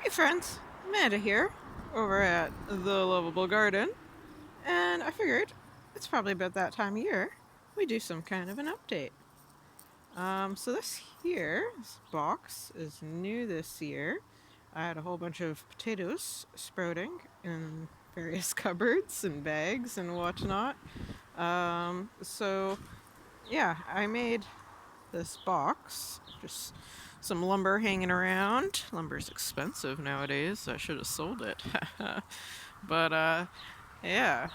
Hey friends, Amanda here, over at the Loveable Garden, and I figured it's probably about that time of year we do some kind of an update. So this box is new this year. I had a whole bunch of potatoes sprouting in various cupboards and bags and whatnot. So yeah, I made this box. Just some lumber hanging around. Lumber's expensive nowadays. I should have sold it. But yeah,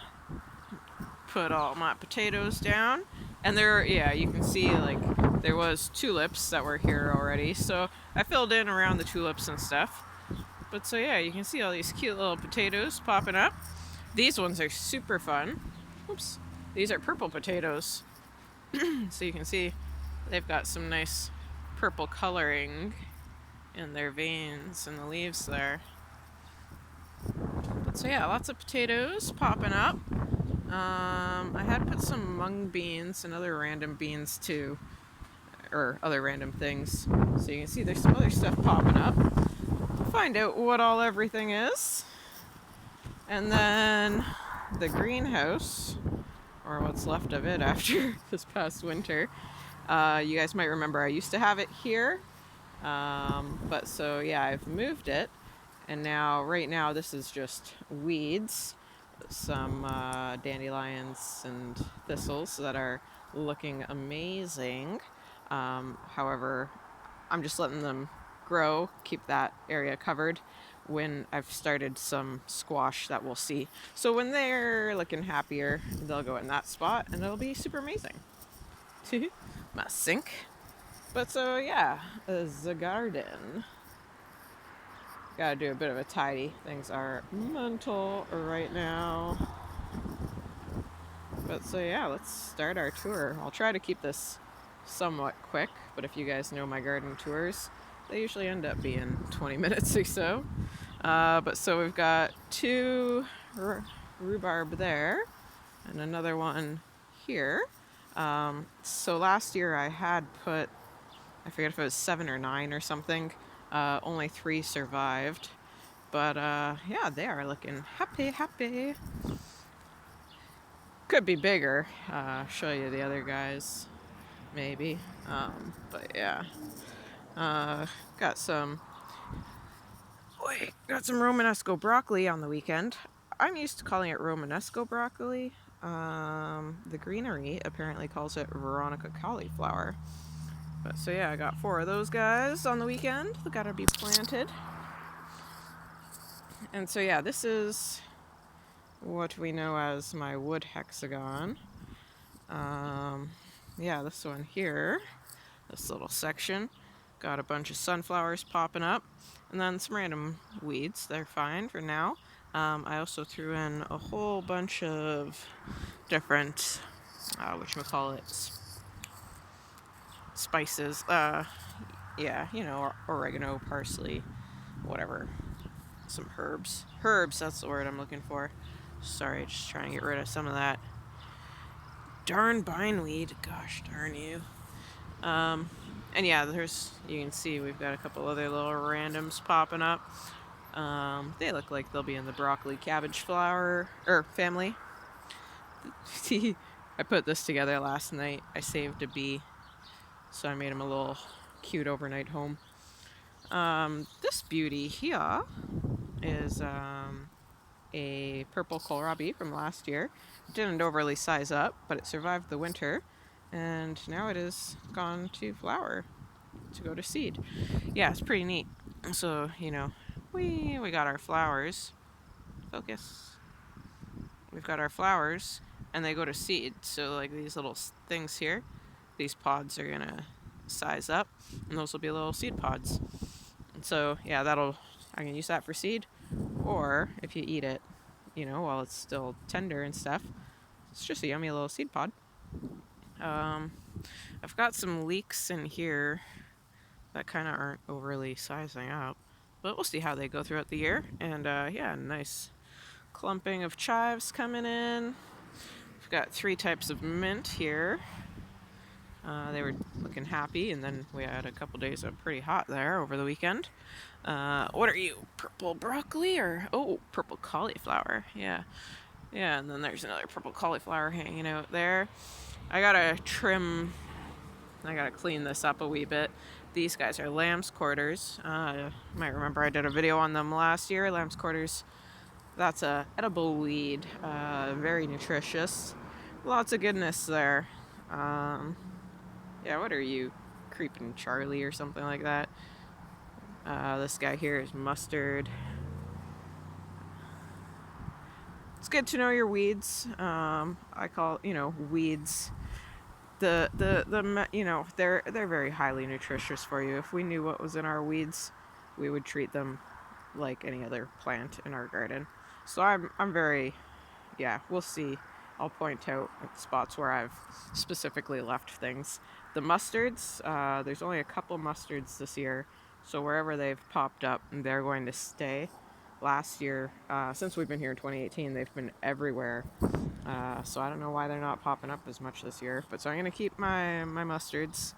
put all my potatoes down. And there, yeah, you can see like there was tulips that were here already. So I filled in around the tulips and stuff. But so yeah, you can see all these cute little potatoes popping up. These ones are super fun. Oops. These are purple potatoes. So you can see they've got some nice purple coloring in their veins and the leaves there. But so yeah, lots of potatoes popping up. I had put some mung beans and other random beans too, or other random things. So you can see there's some other stuff popping up. Find out what all everything is. And then the greenhouse, or what's left of it after this past winter. You guys might remember I used to have it here. But so yeah, I've moved it. And now, right now, this is just weeds, some dandelions and thistles that are looking amazing. However, I'm just letting them grow, keep that area covered when I've started some squash that we'll see. So when they're looking happier, they'll go in that spot and it'll be super amazing. My sink. But so yeah, the garden. Gotta do a bit of a tidy. Things are mental right now. But so yeah, let's start our tour. I'll try to keep this somewhat quick, but if you guys know my garden tours, they usually end up being 20 minutes or so. But so we've got two rhubarb there and another one here. So last year I had put, I forget if it was 7 or 9 or something. Only 3 survived. But yeah, they are looking happy. Could be bigger. Show you the other guys, maybe. But yeah. Got some. Got some Romanesco broccoli on the weekend. I'm used to calling it Romanesco broccoli. The greenery apparently calls it Veronica cauliflower. But so yeah, I got 4 of those guys on the weekend. They gotta be planted. And so yeah, this is what we know as my wood hexagon. Yeah, this one here, this little section, got a bunch of sunflowers popping up, and then some random weeds. They're fine for now. I also threw in a whole bunch of different, whatchamacallits, spices. Yeah, you know, oregano, parsley, whatever. Some herbs. Herbs, that's the word I'm looking for. Sorry, just trying to get rid of some of that darn bindweed. Gosh darn you. And yeah, you can see we've got a couple other little randoms popping up. They look like they'll be in the broccoli cabbage flower, family. I put this together last night. I saved a bee, so I made him a little cute overnight home. This beauty here is a purple kohlrabi from last year. It didn't overly size up, but it survived the winter, and now it is gone to flower to go to seed. Yeah, it's pretty neat. So, you know, we got our flowers. Focus. We've got our flowers, and they go to seed. So, like these little things here, these pods are gonna size up, and those will be little seed pods. And so, yeah, I can use that for seed, or if you eat it, you know, while it's still tender and stuff, it's just a yummy little seed pod. I've got some leeks in here that kind of aren't overly sizing up, but we'll see how they go throughout the year. And yeah, nice clumping of chives coming in. We've got 3 types of mint here. They were looking happy, and then we had a couple days of pretty hot there over the weekend. What are you? Purple broccoli or purple cauliflower? Yeah, yeah. And then there's another purple cauliflower hanging out there. I gotta clean this up a wee bit. These guys are lamb's quarters. You might remember I did a video on them last year. Lamb's quarters. That's a edible weed. Very nutritious. Lots of goodness there. Yeah, what are you? Creeping Charlie or something like that. This guy here is mustard. It's good to know your weeds. I call, weeds. They're very highly nutritious for you. If we knew what was in our weeds, we would treat them like any other plant in our garden. So I'm very, yeah, we'll see. I'll point out spots where I've specifically left things. The mustards, there's only a couple mustards this year, so wherever they've popped up, they're going to stay. Last year, since we've been here in 2018, they've been everywhere. So I don't know why they're not popping up as much this year. But so I'm going to keep my mustards,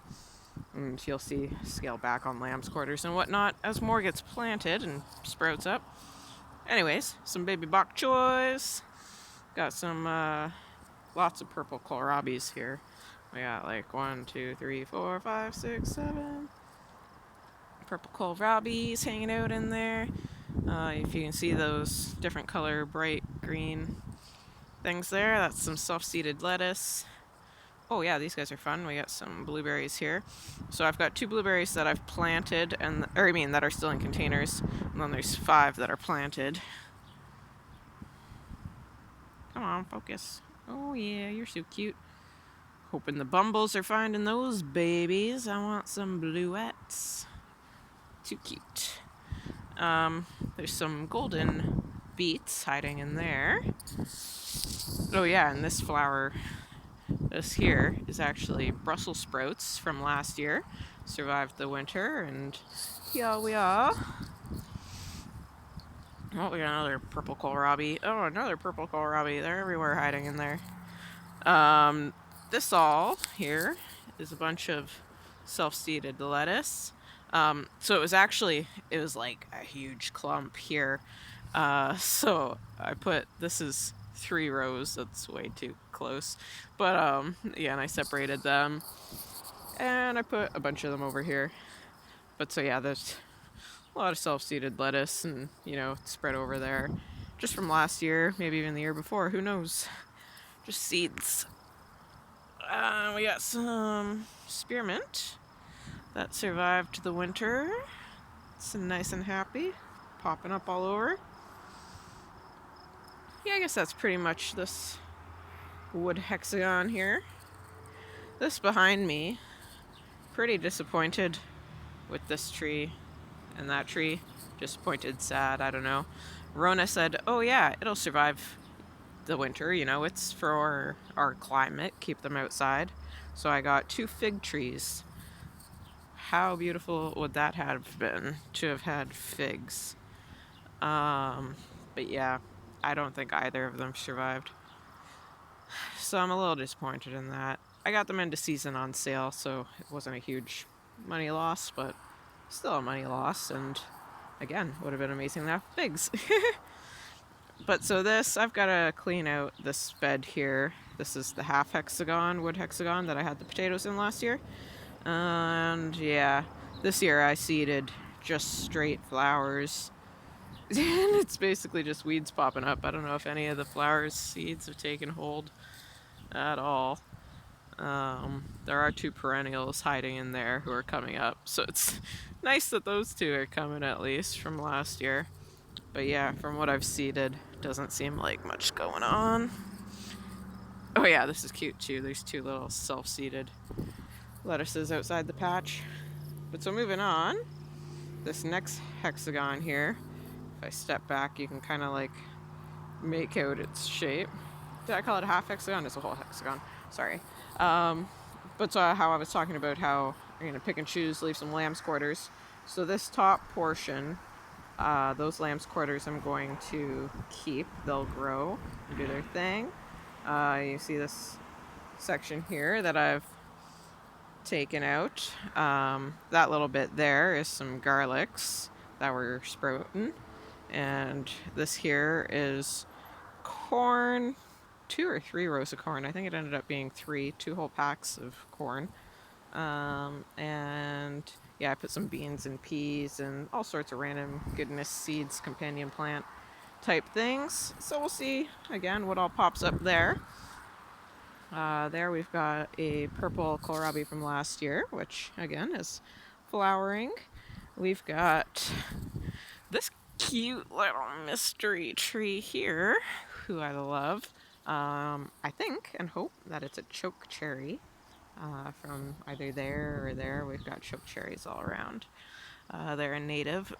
and you'll see scale back on lamb's quarters and whatnot as more gets planted and sprouts up. Anyways, some baby bok choys. Got some lots of purple kohlrabies here. We got like 1, 2, 3, 4, 5, 6, 7 purple kohlrabies hanging out in there. If you can see those different color bright green things there, that's some self-seeded lettuce. Oh yeah, these guys are fun. We got some blueberries here. So I've got 2 blueberries that I've planted, that are still in containers, and then there's 5 that are planted. Come on, focus. Oh yeah, you're so cute. Hoping the bumbles are finding those babies. I want some bluettes. Too cute. There's some golden beets hiding in there. Oh yeah, and this flower, this here, is actually Brussels sprouts from last year. Survived the winter, and here we are. Oh, we got another purple kohlrabi. Oh, another purple kohlrabi. They're everywhere hiding in there. This all here is a bunch of self-seeded lettuce. So it was like a huge clump here. So this is 3 rows. That's way too close. But, yeah, and I separated them. And I put a bunch of them over here. But so yeah, there's a lot of self-seeded lettuce and, spread over there. Just from last year, maybe even the year before, who knows? Just seeds. We got some spearmint that survived the winter. It's nice and happy, popping up all over. Yeah, I guess that's pretty much this wood hexagon here. This behind me, pretty disappointed with this tree and that tree. Disappointed, sad, I don't know. Rona said, oh yeah, it'll survive the winter, it's for our climate, keep them outside. So I got 2 fig trees. How beautiful would that have been to have had figs? But yeah, I don't think either of them survived. So I'm a little disappointed in that. I got them into season on sale, so it wasn't a huge money loss, but still a money loss, and again, would have been amazing to have figs. But so I've got to clean out this bed here. This is the half hexagon, wood hexagon that I had the potatoes in last year. And yeah, this year I seeded just straight flowers. And it's basically just weeds popping up. I don't know if any of the flowers seeds have taken hold at all. There are 2 perennials hiding in there who are coming up. So it's nice that those 2 are coming at least from last year. But yeah, from what I've seeded, doesn't seem like much going on. Oh yeah, this is cute too. There's 2 little self-seeded lettuces outside the patch. But so moving on, this next hexagon here, if I step back, you can kind of like make out its shape. Did I call it a half hexagon? It's a whole hexagon. Sorry. But so how I was talking about how I'm going to pick and choose, leave some lamb's quarters. So this top portion, those lamb's quarters I'm going to keep. They'll grow and do their thing. You see this section here that I've taken out. That little bit there is some garlics that were sprouting. And this here is corn, 2 or 3 rows of corn. I think it ended up being 2 whole packs of corn. And yeah, I put some beans and peas and all sorts of random goodness, seeds, companion plant type things. So we'll see again what all pops up there. There we've got a purple kohlrabi from last year, which again is flowering. We've got this cute little mystery tree here, who I love. I think and hope that it's a choke cherry. From either there or there, we've got choke cherries all around. They're a native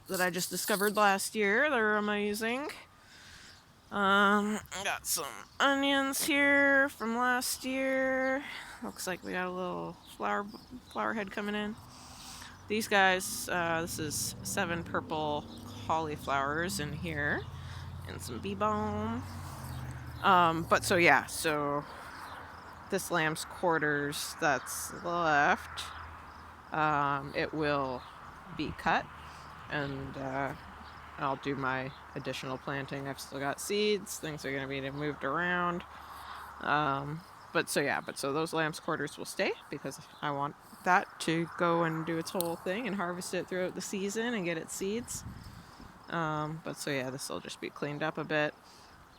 that I just discovered last year. They're amazing. Got some onions here from last year. Looks like we got a little flower head coming in. These guys, this is 7 purple cauliflowers in here, and some bee balm. But so yeah, so this lamb's quarters that's left, it will be cut, and I'll do my additional planting. I've still got seeds. Things are going to be moved around. But so those lamb's quarters will stay because I want that to go and do its whole thing and harvest it throughout the season and get its seeds. But so yeah, this will just be cleaned up a bit.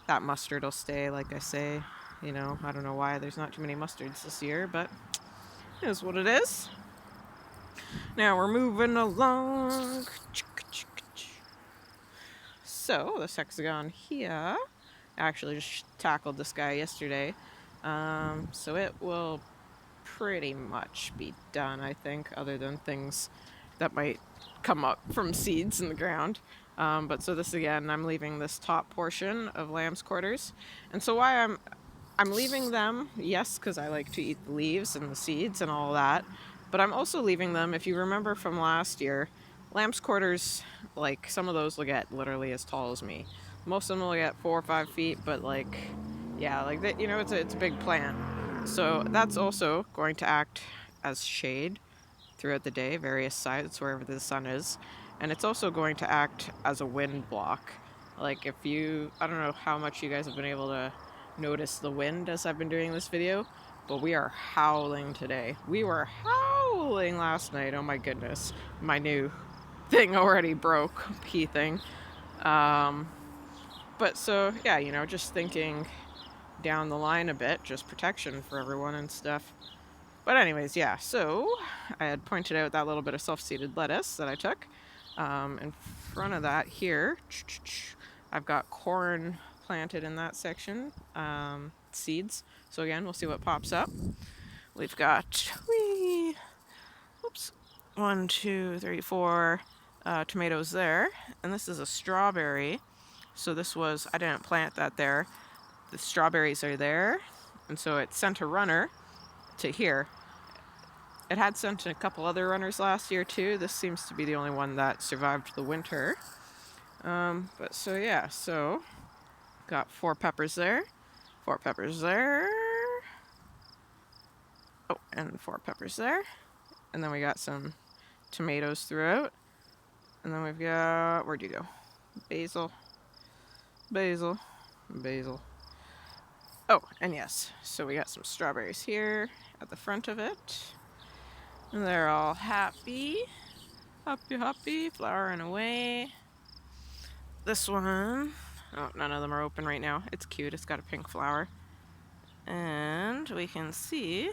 That mustard will stay, like I say. You know, I don't know why there's not too many mustards this year, but it is what it is. Now we're moving along. So this hexagon here, I actually just tackled this guy yesterday. So it will pretty much be done, I think, other than things that might come up from seeds in the ground. But so this again, I'm leaving this top portion of lamb's quarters. And so why I'm leaving them, yes, because I like to eat the leaves and the seeds and all that. But I'm also leaving them, if you remember from last year, lamb's quarters, like some of those will get literally as tall as me. Most of them will get 4 or 5 feet, but like, yeah, like that, you know, it's a big plant. So that's also going to act as shade throughout the day, various sides wherever the sun is. And it's also going to act as a wind block. Like if you, I don't know how much you guys have been able to notice the wind as I've been doing this video, but we are howling today. We were howling last night. Oh my goodness. My new thing already broke, pea thing. But so, yeah, you know, just thinking down the line a bit, just protection for everyone and stuff. But anyways, yeah, so I had pointed out that little bit of self-seeded lettuce that I took. In front of that here, I've got corn planted in that section, seeds. So again, we'll see what pops up. We've got, 1, 2, 3, 4 tomatoes there. And this is a strawberry. So this was, I didn't plant that there. The strawberries are there. And so it sent a runner to here. It had sent a couple other runners last year too. This seems to be the only one that survived the winter. But so yeah, so got 4 peppers there, 4 peppers there. Oh, and 4 peppers there. And then we got some tomatoes throughout. And then we've got, where'd you go? Basil. Oh, and yes, so we got some strawberries here at the front of it. And they're all happy, flowering away. This one, oh, none of them are open right now. It's cute, it's got a pink flower. And we can see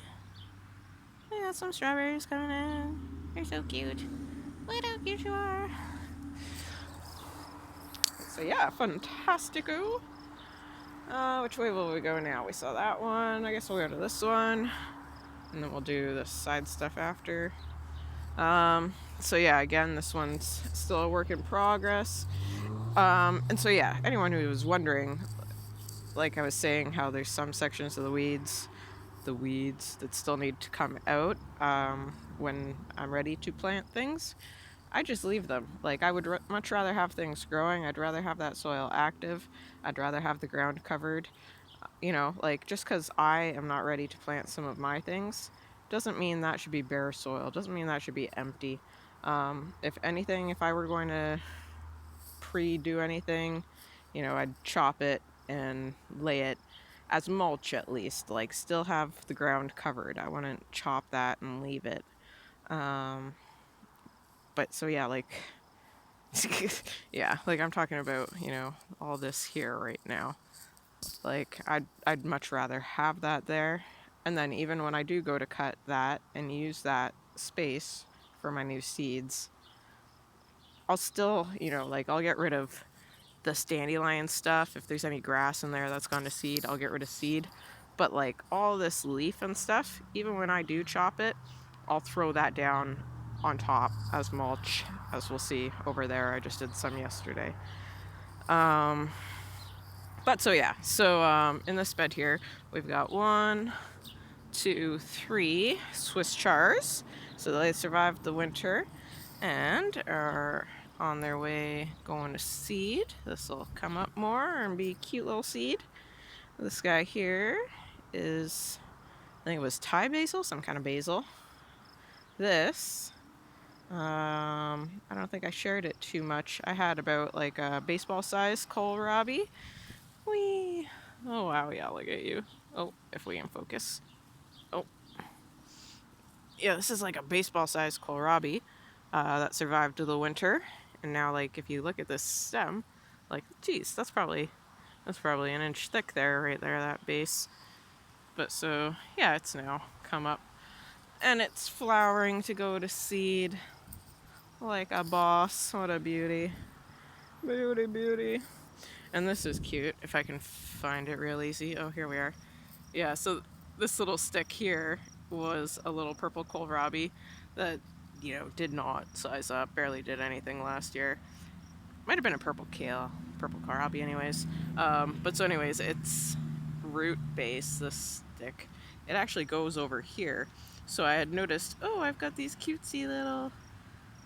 we got some strawberries coming in. You're so cute. Look how cute you are. So yeah, fantastico. Which way will we go now? We saw that one. I guess we'll go to this one. And then we'll do the side stuff after. So yeah, again, this one's still a work in progress. And so yeah, anyone who was wondering, like I was saying, how there's some sections of the weeds that still need to come out when I'm ready to plant things, I just leave them. Like I would much rather have things growing. I'd rather have that soil active. I'd rather have the ground covered. You know, like just because I am not ready to plant some of my things doesn't mean that should be bare soil, doesn't mean that should be empty. If anything, if I were going to pre-do anything, I'd chop it and lay it as mulch at least, like still have the ground covered. I wouldn't chop that and leave it. But so yeah, like yeah, like I'm talking about, all this here right now. Like I'd much rather have that there. And then even when I do go to cut that and use that space for my new seeds, I'll still, like I'll get rid of the dandelion stuff. If there's any grass in there that's gone to seed, I'll get rid of seed. But like all this leaf and stuff, even when I do chop it, I'll throw that down on top as mulch, as we'll see over there. I just did some yesterday. But so yeah, so in this bed here, we've got 1, 2, 3 Swiss chars. So they survived the winter and are on their way going to seed. This will come up more and be a cute little seed. This guy here is, I think it was Thai basil, some kind of basil. This, I don't think I shared it too much. I had about like a baseball size kohlrabi. Whee! Oh wow, yeah, look at you. Oh, if we can focus. Oh. Yeah, this is like a baseball size kohlrabi that survived the winter. And now, like, if you look at this stem, like, geez, that's probably an inch thick there, right there, that base. But so, yeah, it's now come up. And it's flowering to go to seed like a boss. What a beauty. Beauty, beauty. And this is cute, if I can find it real easy. Oh, here we are. Yeah, so this little stick here was a little purple kohlrabi that, did not size up, barely did anything last year. Might have been a purple kohlrabi anyways. But so anyways, its root base, this stick, it actually goes over here. So I had noticed, oh, I've got these cutesy little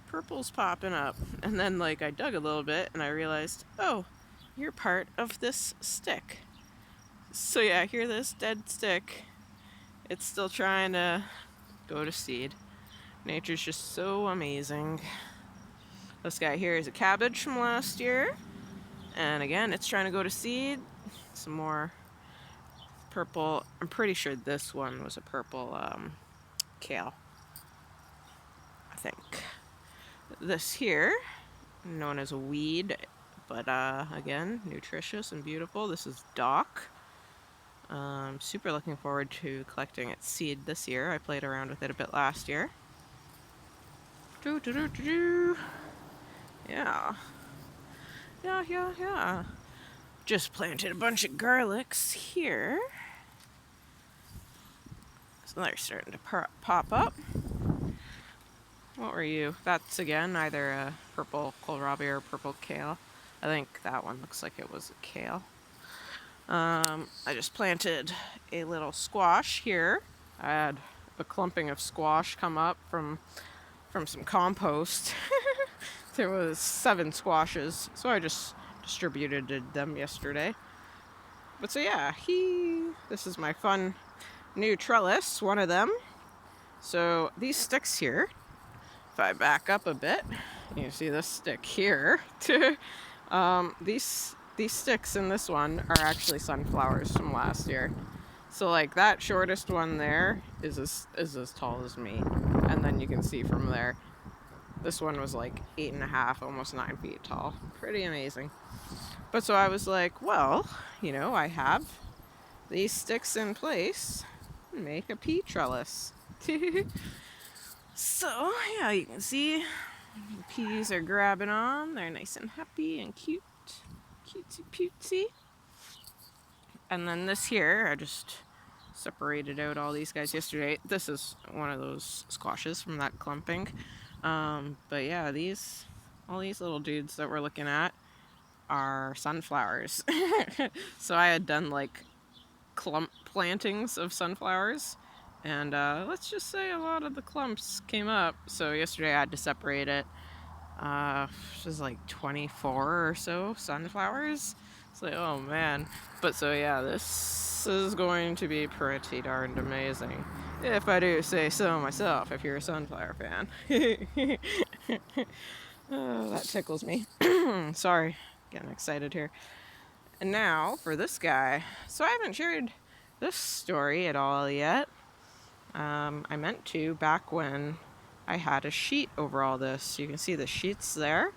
purples popping up. And then like I dug a little bit and I realized, oh, you're part of this stick. So yeah, here this dead stick, it's still trying to go to seed. Nature's just so amazing. This guy here is a cabbage from last year. And again, it's trying to go to seed. Some more purple. I'm pretty sure this one was a purple kale, I think. This here, known as a weed, but again, nutritious and beautiful. This is dock. I'm super looking forward to collecting its seed this year. I played around with it a bit last year. Yeah. Yeah. Just planted a bunch of garlics here. So they're starting to pop up. What were you? That's again either a purple kohlrabi or purple kale. I think that one looks like it was a kale. I just planted a little squash here. I had a clumping of squash come up from some compost. There was 7 squashes, so I just distributed them yesterday. But so yeah, this is my fun new trellis, one of them. So these sticks here, if I back up a bit, you can see this stick here. These sticks in this one are actually sunflowers from last year. So like that shortest one there is as tall as me. And then you can see from there, this one was like 8.5, almost 9 feet tall. Pretty amazing. But so I was like, well, I have these sticks in place. Make a pea trellis. So yeah, you can see the peas are grabbing on. They're nice and happy and cute. Cutesy putesy. And then this here, I just separated out all these guys yesterday. This is one of those squashes from that clumping. But yeah, all these little dudes that we're looking at are sunflowers. So I had done like clump plantings of sunflowers, and let's just say a lot of the clumps came up. So yesterday I had to separate it. It was like 24 or so sunflowers. It's like, oh man. But so yeah, this is going to be pretty darned amazing. If I do say so myself, if you're a sunflower fan. Oh, that tickles me. Sorry, getting excited here. And now for this guy. So I haven't shared this story at all yet. I meant to back when I had a sheet over all this. You can see the sheets there.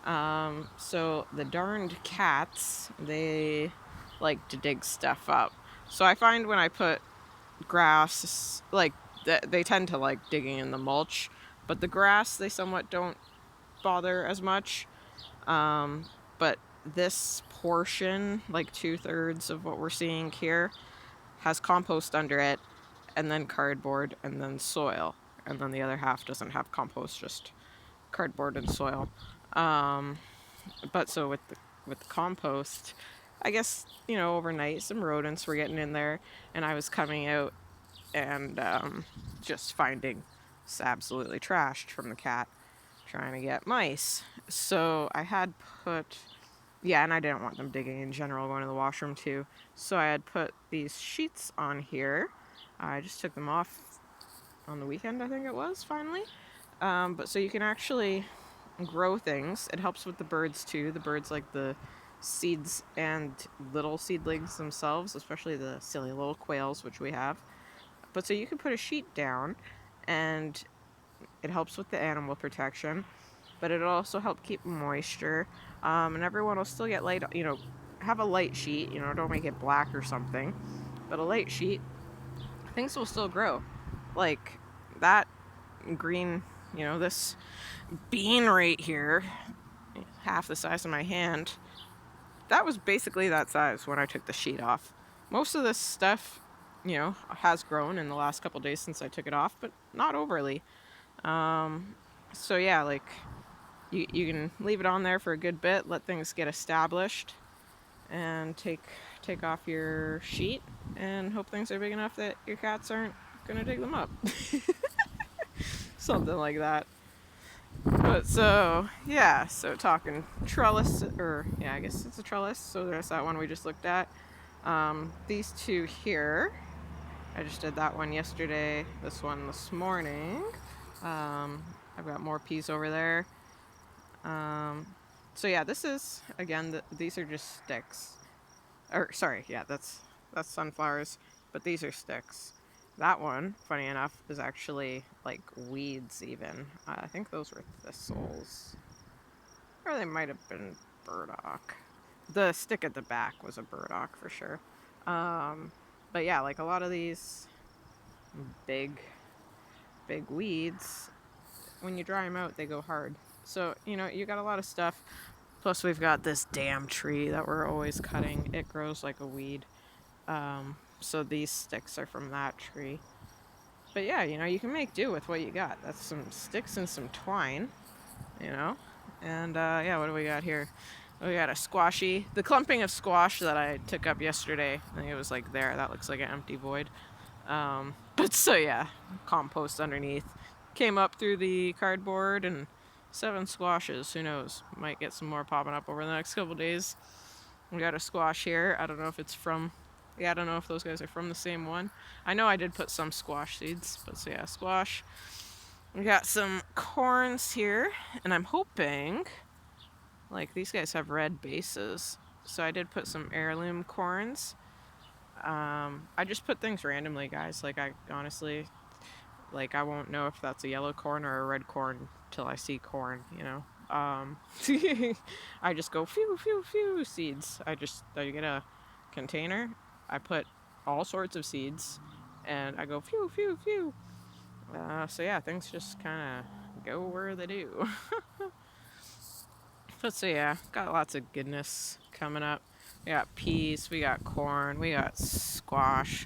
So the darned cats, they like to dig stuff up. So I find when I put grass, like they tend to like digging in the mulch, but the grass they somewhat don't bother as much. But this portion, like 2/3 of what we're seeing here, has compost under it, and then cardboard, and then soil, and then the other half doesn't have compost, just cardboard and soil. Um, but so with the compost, I guess overnight some rodents were getting in there, and I was coming out and just finding it's absolutely trashed from the cat trying to get mice. So I had put, yeah, and I didn't want them digging in general, going to the washroom too. So I had put these sheets on here. I just took them off on the weekend, I think it was, finally. But so you can actually grow things. It helps with the birds too. The birds like the seeds and little seedlings themselves, especially the silly little quails, which we have. But so you can put a sheet down, and it helps with the animal protection, but it'll also help keep moisture. And everyone will still get light, have a light sheet, don't make it black or something, but a light sheet, things will still grow. Like that green, this bean right here, half the size of my hand, that was basically that size when I took the sheet off. Most of this stuff, has grown in the last couple days since I took it off, but not overly. So yeah, like you can leave it on there for a good bit, let things get established, and take off your sheet and hope things are big enough that your cats aren't gonna dig them up. Something like that. But so yeah, so talking trellis, or yeah, I guess it's a trellis. So there's that one we just looked at. These two here, I just did that one yesterday, this one this morning. I've got more peas over there. So yeah, this is, again, these are just sticks. Or sorry, yeah, that's sunflowers, but these are sticks. That one, funny enough, is actually like weeds even. I think those were thistles. Or they might have been burdock. The stick at the back was a burdock for sure. But yeah, like a lot of these big weeds, when you dry them out, they go hard. So, you got a lot of stuff. Plus, we've got this damn tree that we're always cutting. It grows like a weed. So these sticks are from that tree. But yeah, you can make do with what you got. That's some sticks and some twine, And yeah, what do we got here? We got a squashy. The clumping of squash that I took up yesterday, I think it was like there. That looks like an empty void. But so yeah, compost underneath. Came up through the cardboard, and 7 squashes. Who knows? Might get some more popping up over the next couple days. We got a squash here. I don't know if it's from, yeah, I don't know if those guys are from the same one. I know I did put some squash seeds, but so yeah, squash. We got some corns here, and I'm hoping, like, these guys have red bases. So I did put some heirloom corns. I just put things randomly, guys. Like, I honestly, like, I won't know if that's a yellow corn or a red corn till I see corn, I just go phew seeds. I get a container, I put all sorts of seeds, and I go phew. So yeah, things just kind of go where they do. But so yeah, got lots of goodness coming up. We got peas, we got corn, we got squash.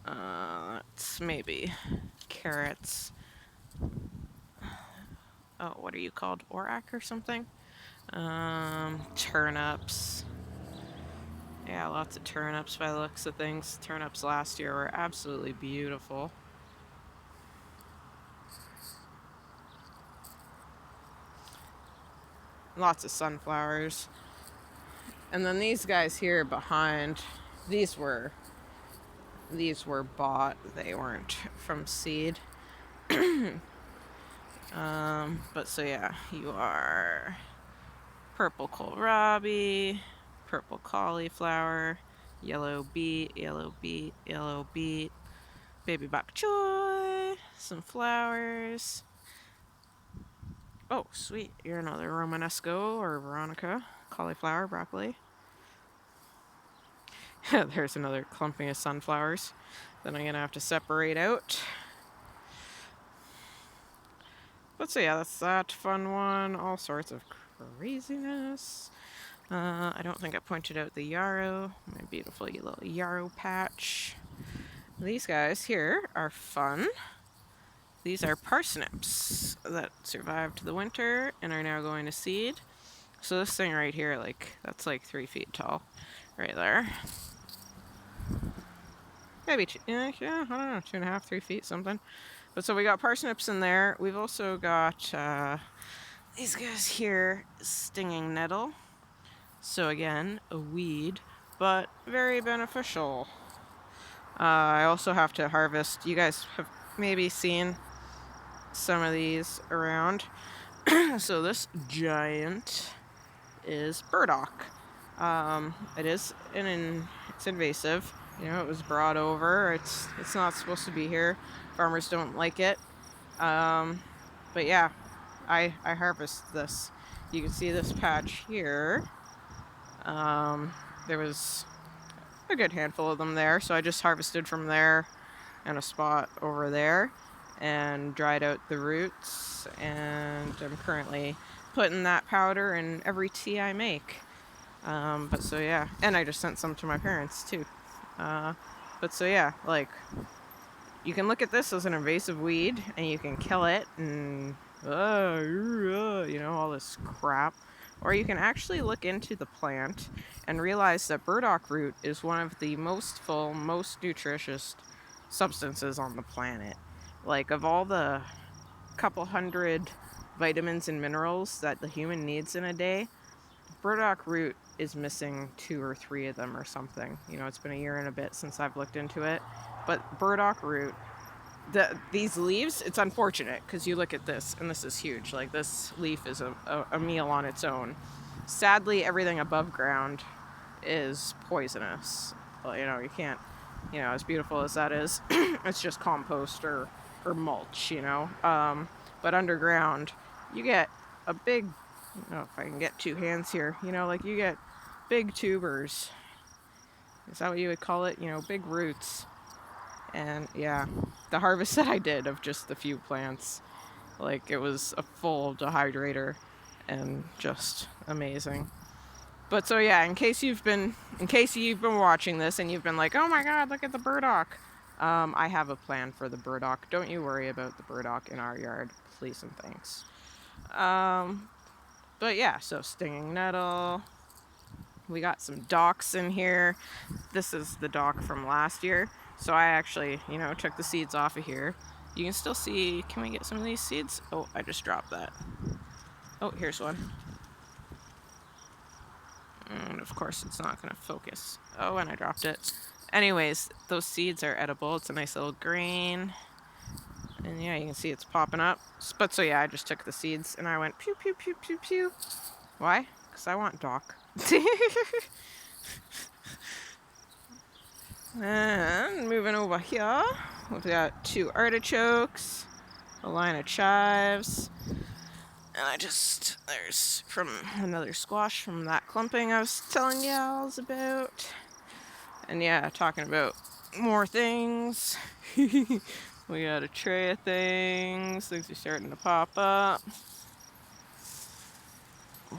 Let's maybe carrots. Oh, what are you called? Orac or something? Turnips. Yeah, lots of turnips by the looks of things. Turnips last year were absolutely beautiful. Lots of sunflowers. And then these guys here behind, these were these were bought. They weren't from seed. But so yeah, you are purple kohlrabi, purple cauliflower, yellow beet, yellow beet, yellow beet, baby bok choy, some flowers. Oh, sweet. You're another Romanesco or Veronica. Cauliflower, broccoli. There's another clumping of sunflowers that I'm going to have to separate out. But so yeah, that's that fun one. All sorts of craziness. I don't think I pointed out the yarrow. My beautiful little yarrow patch. These guys here are fun. These are parsnips that survived the winter and are now going to seed. So this thing right here, that's like 3 feet tall, right there. Maybe I don't know, 2.5, 3 feet, something. But so we got parsnips in there. We've also got these guys here, stinging nettle. So again, a weed, but very beneficial. I also have to harvest. You guys have maybe seen some of these around. So this giant is burdock. It's invasive. It was brought over. It's not supposed to be here. Farmers don't like it. But yeah, I harvest this. You can see this patch here. There was a good handful of them there, so I just harvested from there and a spot over there and dried out the roots, and I'm currently putting that powder in every tea I make. But so yeah, and I just sent some to my parents too. But so yeah, you can look at this as an invasive weed and you can kill it and all this crap. Or you can actually look into the plant and realize that burdock root is one of the most full, most nutritious substances on the planet. Of all the couple hundred vitamins and minerals that the human needs in a day, burdock root is missing 2 or 3 of them or something. It's been a year and a bit since I've looked into it. But burdock root, these leaves, it's unfortunate because you look at this and this is huge. This leaf is a meal on its own. Sadly, everything above ground is poisonous. Well, you can't, as beautiful as that is, it's just compost or mulch, but underground, you get a big, I don't know if I can get 2 hands here, you get big tubers. Is that what you would call it? Big roots. And yeah, the harvest that I did of just the few plants, it was a full dehydrator and just amazing. But so yeah, in case you've been watching this and you've been like, oh my god, look at the burdock. I have a plan for the burdock. Don't you worry about the burdock in our yard, please and thanks. But yeah, so stinging nettle. We got some docks in here. This is the dock from last year. So I actually, took the seeds off of here. You can still see, can we get some of these seeds? Oh, I just dropped that. Oh, here's one. And of course it's not gonna focus. Oh, and I dropped it. Anyways, those seeds are edible. It's a nice little green. And yeah, you can see it's popping up. But so yeah, I just took the seeds and I went pew, pew, pew, pew, pew. Why? Because I want dock. And moving over here, we've got 2 artichokes, a line of chives, and there's from another squash from that clumping I was telling y'all about. And yeah, talking about more things. We got a tray of things are starting to pop up.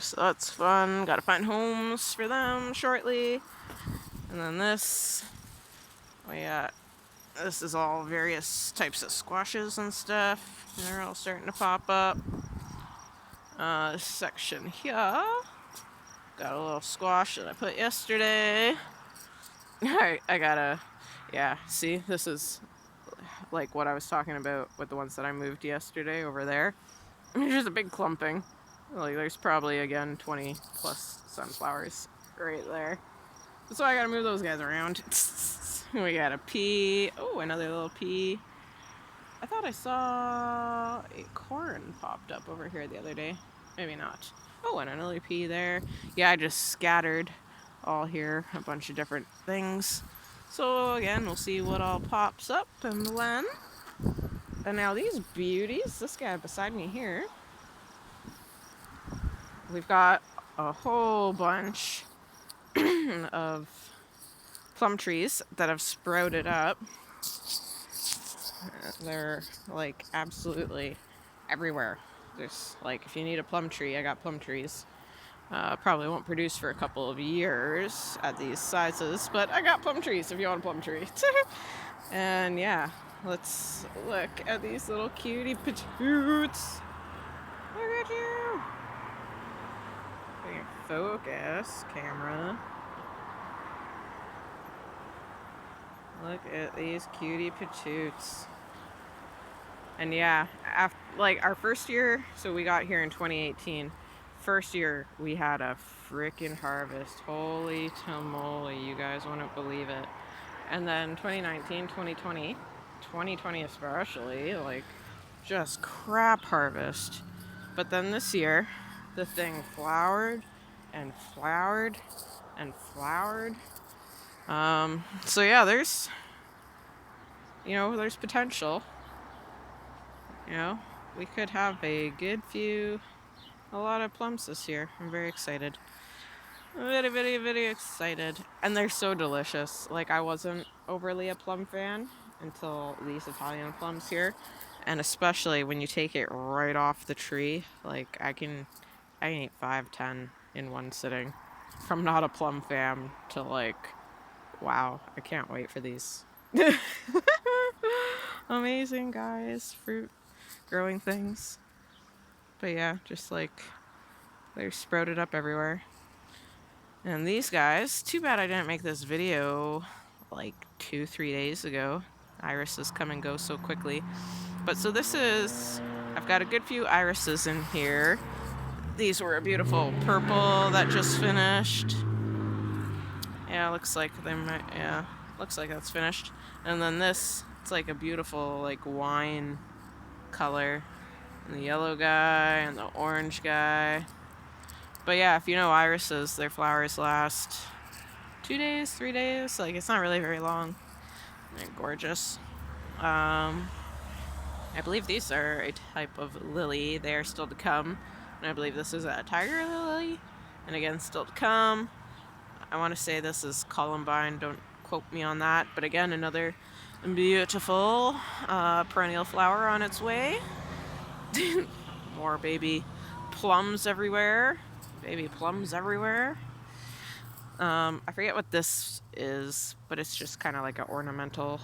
So that's fun. Gotta find homes for them shortly. And then this is all various types of squashes and stuff. And they're all starting to pop up. This section here, got a little squash that I put yesterday. See, this is like what I was talking about with the ones that I moved yesterday over there. There's a big clumping. There's probably, again, 20 plus sunflowers right there. So I gotta move those guys around. We got a pea. Oh, another little pea. I thought I saw a corn popped up over here the other day. Maybe not. Oh, and another pea there. Yeah, I just scattered all here, a bunch of different things. So again, we'll see what all pops up and when. And now these beauties, this guy beside me here, we've got a whole bunch of plum trees that have sprouted up. They're like absolutely everywhere. There's like, if you need a plum tree, I got plum trees. Probably won't produce for a couple of years at these sizes, but I got plum trees if you want a plum tree. And yeah, let's look at these little cutie patoots. Look at you. Focus, camera. Look at these cutie patoots. And yeah, after, like our first year, so we got here in 2018. First year, we had a freaking harvest. Holy tamale, you guys wouldn't believe it. And then 2019, 2020, 2020 especially, like just crap harvest. But then this year, the thing flowered and flowered and flowered. So yeah, there's potential. We could have a lot of plums this year. I'm very excited. Very, very, very excited. And they're so delicious. Like, I wasn't overly a plum fan until these Italian plums here. And especially when you take it right off the tree. Like, I can eat 5-10 in one sitting. From not a plum fan to like, wow, I can't wait for these. Amazing, guys. Fruit growing things. But yeah, just like, they're sprouted up everywhere. And these guys, too bad I didn't make this video like 2-3 days ago. Irises come and go so quickly. But so I've got a good few irises in here. These were a beautiful purple that just finished. Yeah, looks like that's finished. And then this, it's like a beautiful like wine color. And the yellow guy and the orange guy. But yeah, if you know irises, their flowers last 2 days, 3 days. Like, it's not really very long. They're gorgeous. I believe these are a type of lily. They are still to come. And I believe this is a tiger lily. And again, still to come. I want to say this is columbine. Don't quote me on that. But again, another beautiful perennial flower on its way. More baby plums everywhere. Baby plums everywhere. I forget what this is, but it's just kind of like an ornamental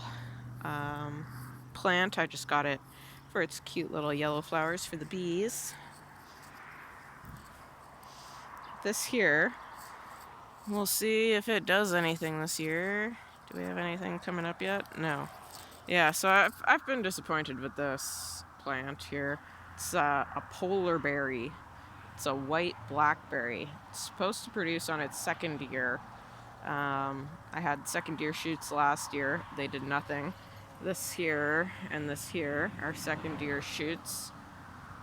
plant. I just got it for its cute little yellow flowers for the bees. This here, we'll see if it does anything this year. Do we have anything coming up yet? No. Yeah, so I've been disappointed with this plant here. It's a polar berry. It's a white blackberry. It's supposed to produce on its second year. I had second year shoots last year. They did nothing. This here and this here are second year shoots.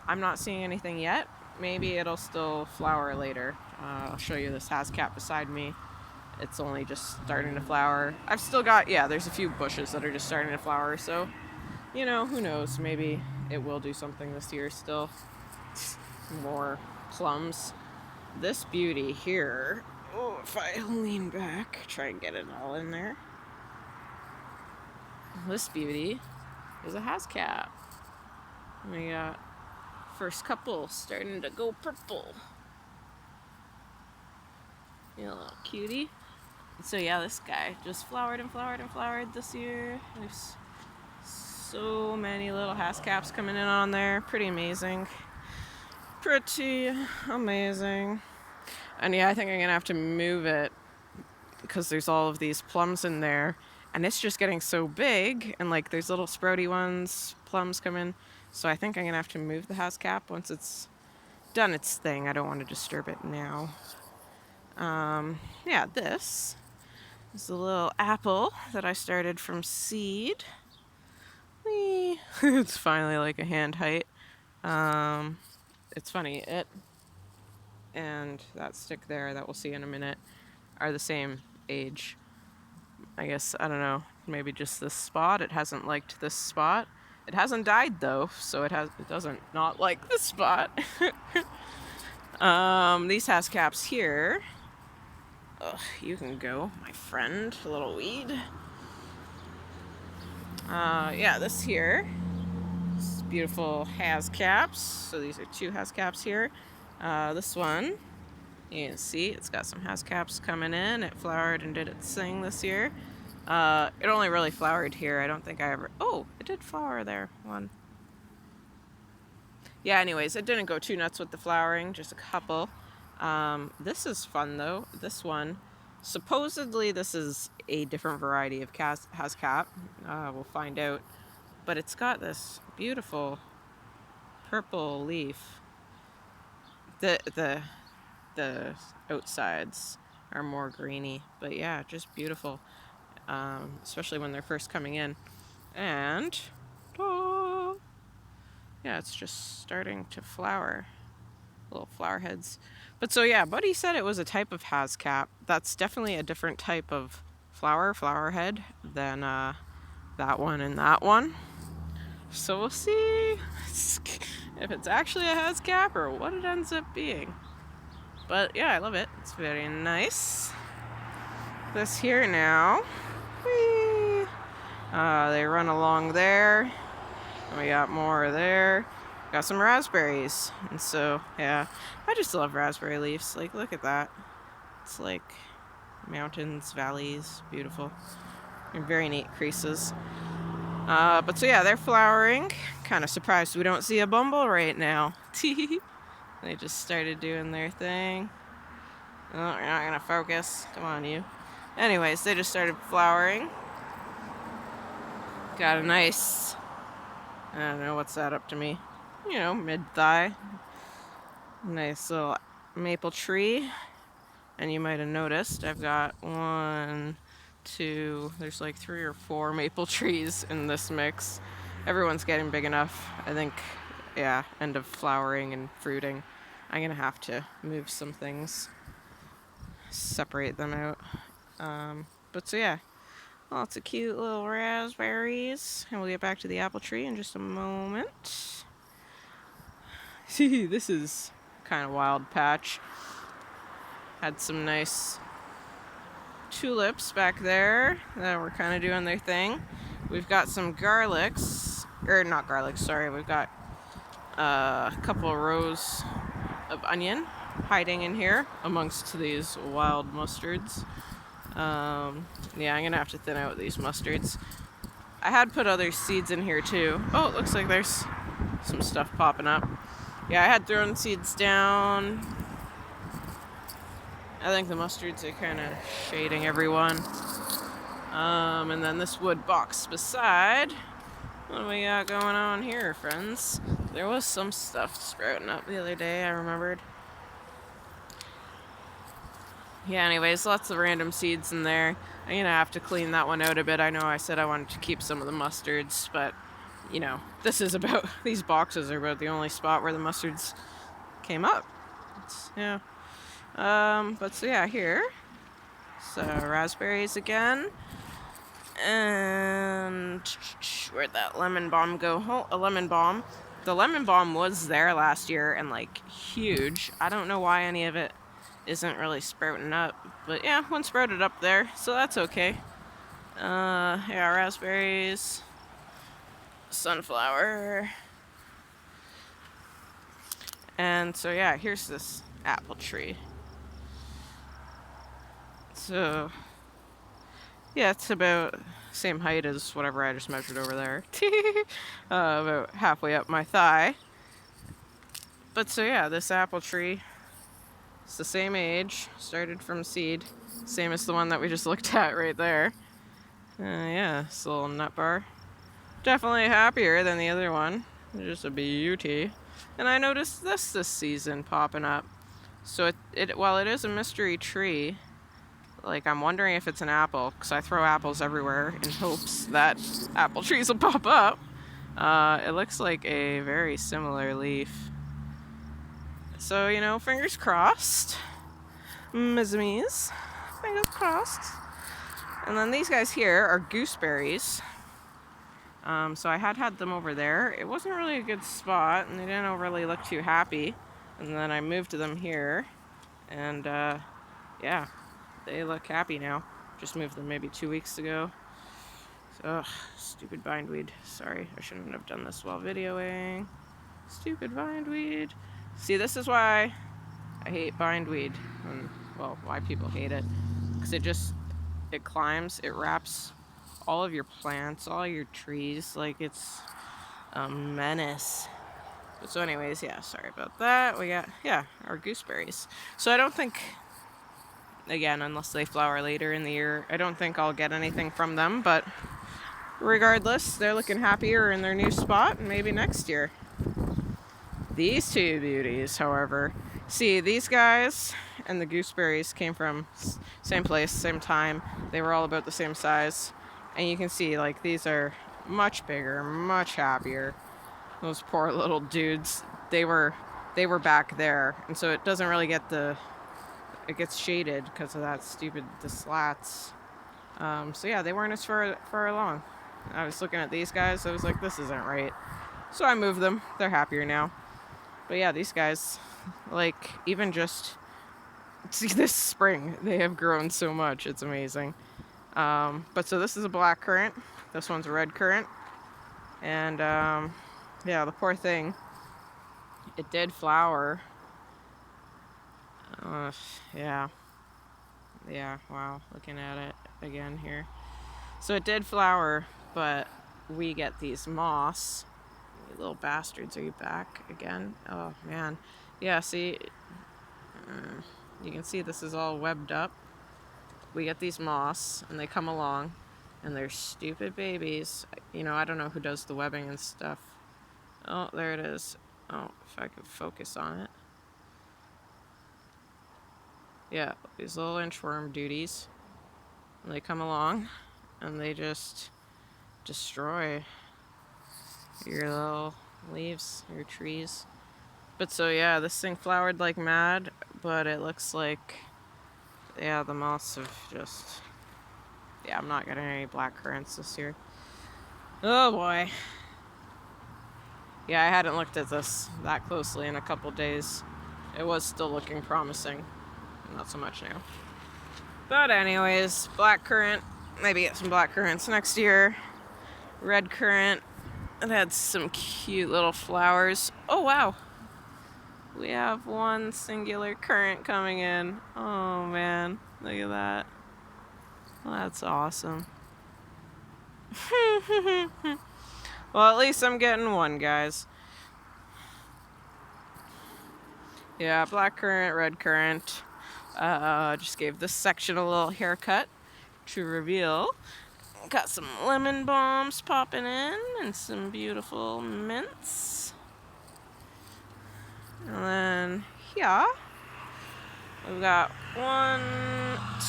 I'm not seeing anything yet. Maybe it'll still flower later. I'll show you this hascap beside me. It's only just starting to flower. I've still got, there's a few bushes that are just starting to flower. So, who knows? Maybe it will do something this year still. More plums. This beauty here, if I lean back, try and get it all in there. This beauty is a hascap. We got first couple starting to go purple. You little cutie. So yeah, this guy just flowered and flowered and flowered this year. There's so many little hascaps coming in on there. Pretty amazing. Pretty amazing. And yeah, I think I'm gonna have to move it because there's all of these plums in there, and it's just getting so big, and like there's little sprouty plums come in. So I think I'm gonna have to move the hascap once it's done its thing. I don't want to disturb it now. Yeah, this There's a little apple that I started from seed. Whee! It's finally like a hand height. Um, it's funny, it and that stick there that we'll see in a minute are the same age. I guess, I don't know, maybe just this spot. It hasn't liked this spot. It hasn't died though, so it doesn't not like this spot. These hascaps here. Ugh, you can go, my friend, little weed. Yeah, this here. This beautiful hascaps. So these are 2 hascaps here. This one, you can see it's got some hascaps coming in. It flowered and did its thing this year. It only really flowered here. I don't think I ever... Oh, it did flower there. One. Yeah, anyways, it didn't go too nuts with the flowering, just a couple. This is fun, though. This one, supposedly this is a different variety of hascap. We'll find out. But it's got this beautiful purple leaf. The outsides are more greeny, but yeah, just beautiful. Especially when they're first coming in. And yeah, it's just starting to flower. Little flower heads. But so yeah, Buddy said it was a type of hascap. That's definitely a different type of flower head than that one and that one. So we'll see if it's actually a hascap or what it ends up being. But yeah, I love it. It's very nice. This here now. Whee! They run along there. We got more there. Got some raspberries. And so, yeah, I just love raspberry leaves. Like, look at that. It's like mountains, valleys, beautiful. And very neat creases. But so, yeah, they're flowering. Kind of surprised we don't see a bumble right now. They just started doing their thing. Oh, you're not going to focus. Come on, you. Anyways, they just started flowering. Got a nice, I don't know, what's that up to me? You know, mid-thigh. Nice little maple tree. And you might have noticed I've got 1, 2, there's like 3 or 4 maple trees in this mix. Everyone's getting big enough. I think, yeah, end of flowering and fruiting. I'm going to have to move some things, separate them out. But so yeah, lots of cute little raspberries. And we'll get back to the apple tree in just a moment. See, this is kind of wild patch. Had some nice tulips back there that were kind of doing their thing. We've got some garlics, or not garlics, sorry. We've got a couple of rows of onion hiding in here amongst these wild mustards. Yeah, I'm gonna have to thin out these mustards. I had put other seeds in here too. Oh, it looks like there's some stuff popping up. Yeah, I had thrown seeds down. I think the mustards are kind of shading everyone. And then this wood box beside. What do we got going on here, friends? There was some stuff sprouting up the other day, I remembered. Yeah, anyways, lots of random seeds in there. I'm gonna have to clean that one out a bit. I know I said I wanted to keep some of the mustards, but, you know, these boxes are about the only spot where the mustards came up. Yeah. But so yeah, here. So raspberries again. And where'd that lemon balm go? Oh, a lemon balm. The lemon balm was there last year and like huge. I don't know why any of it isn't really sprouting up, but yeah, one sprouted up there, so that's okay. Yeah, raspberries, sunflower, and so yeah, here's this apple tree. So yeah, it's about same height as whatever I just measured over there. About halfway up my thigh. But so yeah, this apple tree, it's the same age, started from seed, same as the one that we just looked at right there. Yeah, this little nut bar. Definitely happier than the other one. Just a beauty. And I noticed this season popping up. So while it is a mystery tree, Like, I'm wondering if it's an apple, because I throw apples everywhere in hopes that apple trees will pop up. It looks like a very similar leaf. So, fingers crossed. Mizzimies. Fingers crossed. And then these guys here are gooseberries. So I had them over there. It wasn't really a good spot, and they didn't really look too happy. And then I moved them here, and yeah, they look happy now. Just moved them maybe 2 weeks ago. So, stupid bindweed. Sorry, I shouldn't have done this while videoing. Stupid bindweed. See, this is why I hate bindweed. And, well, why people hate it. Because it climbs, it wraps all of your plants, all your trees. Like, it's a menace. But so anyways, yeah, sorry about that. We got, our gooseberries. So I don't think, again, unless they flower later in the year, I don't think I'll get anything from them. But regardless, they're looking happier in their new spot, and maybe next year. These two beauties, however, see, these guys and the gooseberries came from same place, same time. They were all about the same size. And you can see, like, these are much bigger, much happier. Those poor little dudes, they were back there. And so it doesn't really it gets shaded because of the slats. So yeah, they weren't as far along. I was looking at these guys, I was like, this isn't right. So I moved them. They're happier now. But yeah, these guys, like, even just see this spring, they have grown so much. It's amazing. But so this is a black currant. This one's a red currant. And yeah, the poor thing, it did flower. Yeah, wow, looking at it again here. So it did flower, but we get these moths. You little bastards, are you back again? Oh man. Yeah, see, you can see this is all webbed up. We get these moths, and they come along, and they're stupid babies. I don't know who does the webbing and stuff. Oh, there it is. Oh, if I could focus on it. Yeah, these little inchworm duties. And they come along, and they just destroy your little leaves, your trees. But so yeah, this thing flowered like mad, but it looks like, yeah, the moths have just, yeah, I'm not getting any black currants this year. Oh boy. Yeah, I hadn't looked at this that closely in a couple days. It was still looking promising. Not so much now. But anyways, black currant. Maybe get some black currants next year. Red currant. It had some cute little flowers. Oh wow. We have one singular currant coming in. Oh man, look at that. Well, that's awesome. Well, at least I'm getting one, guys. Yeah, black currant, red currant. Just gave this section a little haircut to reveal. Got some lemon balms popping in and some beautiful mints. And then here, we've got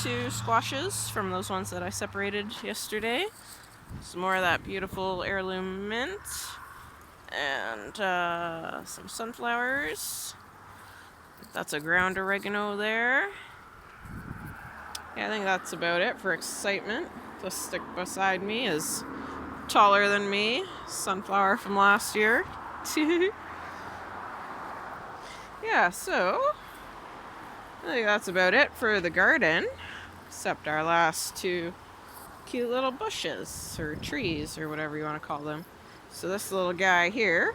2 squashes from those ones that I separated yesterday. Some more of that beautiful heirloom mint. And some sunflowers. That's a ground oregano there. Yeah, I think that's about it for excitement. The stick beside me is taller than me. Sunflower from last year. Yeah, so I think that's about it for the garden. Except our last 2 cute little bushes or trees or whatever you want to call them. So this little guy here,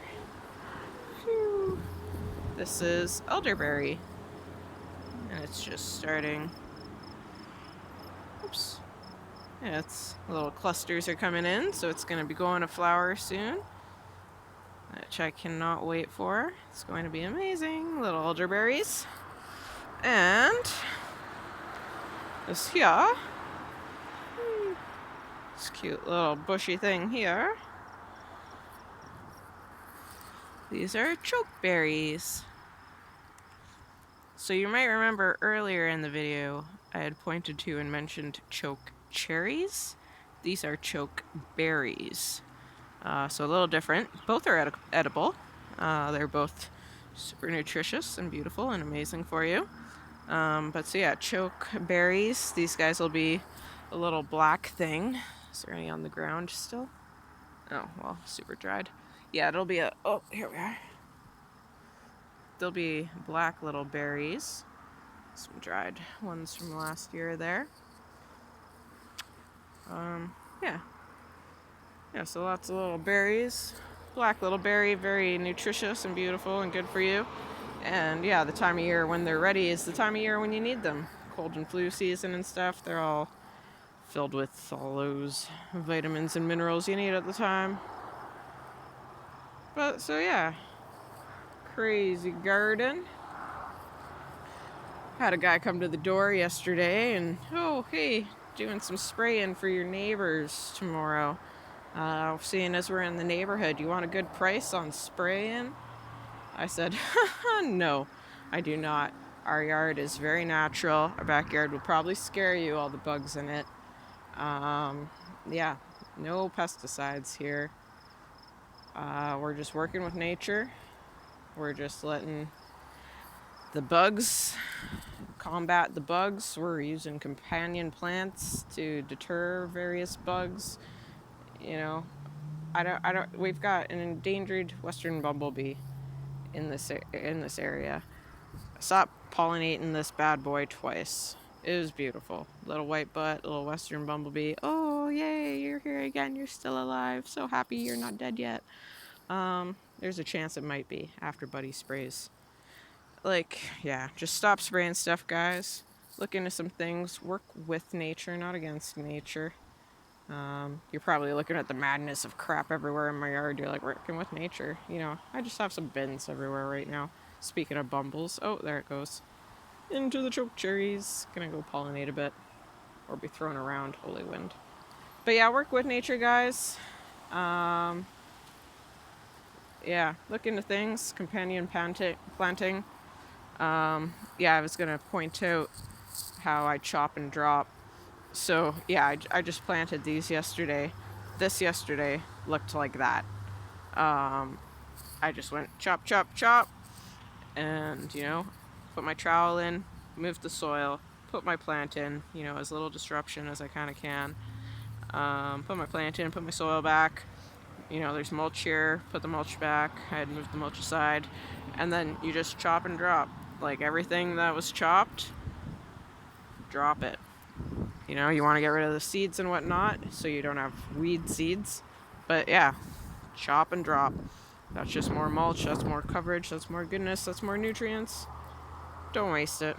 this is elderberry. And it's just starting. Oops. Yeah, it's little clusters are coming in, so it's going to be going to flower soon. Which I cannot wait for. It's going to be amazing. Little elderberries. And this here. This cute little bushy thing here. These are chokeberries. So you might remember earlier in the video I had pointed to and mentioned choke cherries. These are choke berries. So a little different. Both are edible. They're both super nutritious and beautiful and amazing for you. But so yeah, choke berries. These guys will be a little black thing. Is there any on the ground still? Oh, well, super dried. Yeah, it'll be oh, here we are. There'll be black little berries. Some dried ones from last year there. Yeah. Yeah, so lots of little berries. Black little berry, very nutritious and beautiful and good for you. And yeah, the time of year when they're ready is the time of year when you need them. Cold and flu season and stuff, they're all filled with all those vitamins and minerals you need at the time. But so yeah, crazy garden. Had a guy come to the door yesterday and, oh, hey, doing some spraying for your neighbors tomorrow. Seeing as we're in the neighborhood, you want a good price on spraying? I said, no, I do not. Our yard is very natural. Our backyard will probably scare you, all the bugs in it. Yeah, no pesticides here. We're just working with nature. We're just letting the bugs combat the bugs. We're using companion plants to deter various bugs. You know, we've got an endangered Western Bumble Bee in this area. I stopped pollinating this bad boy twice. It was beautiful. Little white butt, little Western bumblebee. Oh, yay, you're here again. You're still alive. So happy you're not dead yet. There's a chance it might be after Buddy sprays. Yeah, just stop spraying stuff, guys. Look into some things. Work with nature, not against nature. You're probably looking at the madness of crap everywhere in my yard. You're like, working with nature. I just have some bins everywhere right now. Speaking of bumbles, oh, there it goes. Into the choke cherries. Gonna go pollinate a bit. Or be thrown around. Holy wind. But yeah, work with nature, guys. Yeah, look into things. Companion planting. Yeah, I was gonna point out how I chop and drop. So yeah, I just planted these yesterday. This yesterday looked like that. I just went chop, chop, chop, and put my trowel in, moved the soil, put my plant in, as little disruption as I kind of can. Put my plant in, put my soil back. There's mulch here, put the mulch back. I had moved the mulch aside, and then you just chop and drop. Like everything that was chopped, drop it. You want to get rid of the seeds and whatnot so you don't have weed seeds. But yeah, chop and drop. That's just more mulch, that's more coverage, that's more goodness, that's more nutrients. Don't waste it.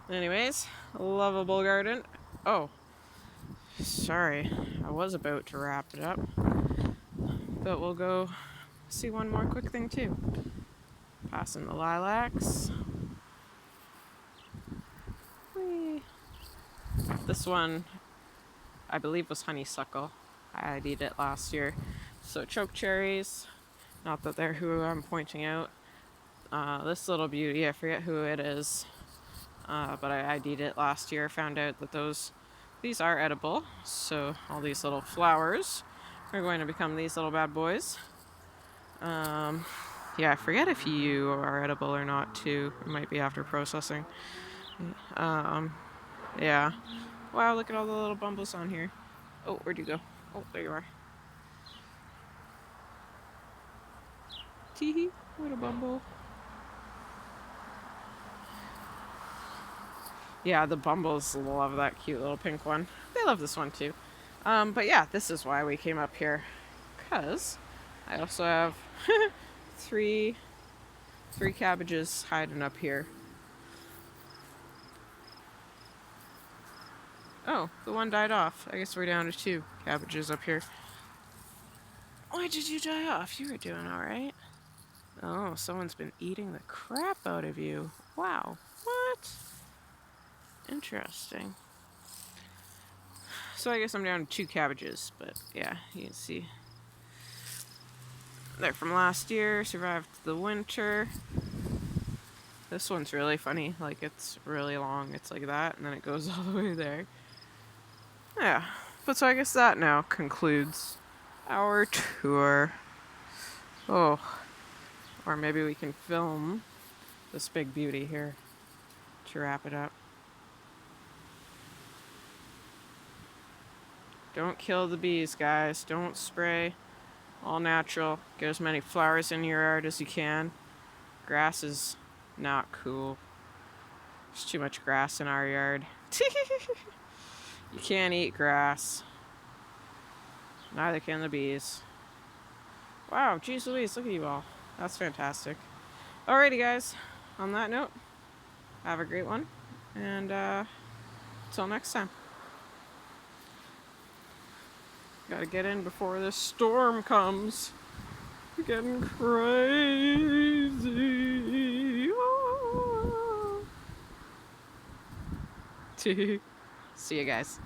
Anyways, Loveable Garden. Oh, sorry, I was about to wrap it up. But we'll go see one more quick thing too. Passing the lilacs. Whee. This one, I believe, was honeysuckle. I ID'd it last year. So choke cherries, not that they're who I'm pointing out. This little beauty, I forget who it is, but I ID'd it last year. Found out that these are edible. So all these little flowers are going to become these little bad boys. Yeah, I forget if you are edible or not too. It might be after processing. Yeah. Wow, look at all the little bumbles on here. Oh, where'd you go? Oh, there you are. Teehee, little bumble. Yeah, the bumbles love that cute little pink one. They love this one too. But yeah, this is why we came up here. Because I also have three cabbages hiding up here. Oh, the one died off. I guess we're down to 2 cabbages up here. Why did you die off? You were doing alright. Oh, someone's been eating the crap out of you. Wow. What? Interesting. So I guess I'm down to 2 cabbages, but yeah, you can see. They're from last year, survived the winter. This one's really funny, like it's really long. It's like that, and then it goes all the way there. Yeah, but so I guess that now concludes our tour. Oh, or maybe we can film this big beauty here to wrap it up. Don't kill the bees, guys. Don't spray. All natural. Get as many flowers in your yard as you can. Grass is not cool. There's too much grass in our yard. You can't eat grass. Neither can the bees. Wow, geez Louise, look at you all. That's fantastic. Alrighty, guys. On that note, have a great one. And until next time. Gotta get in before this storm comes. We're getting crazy. Oh. See you guys.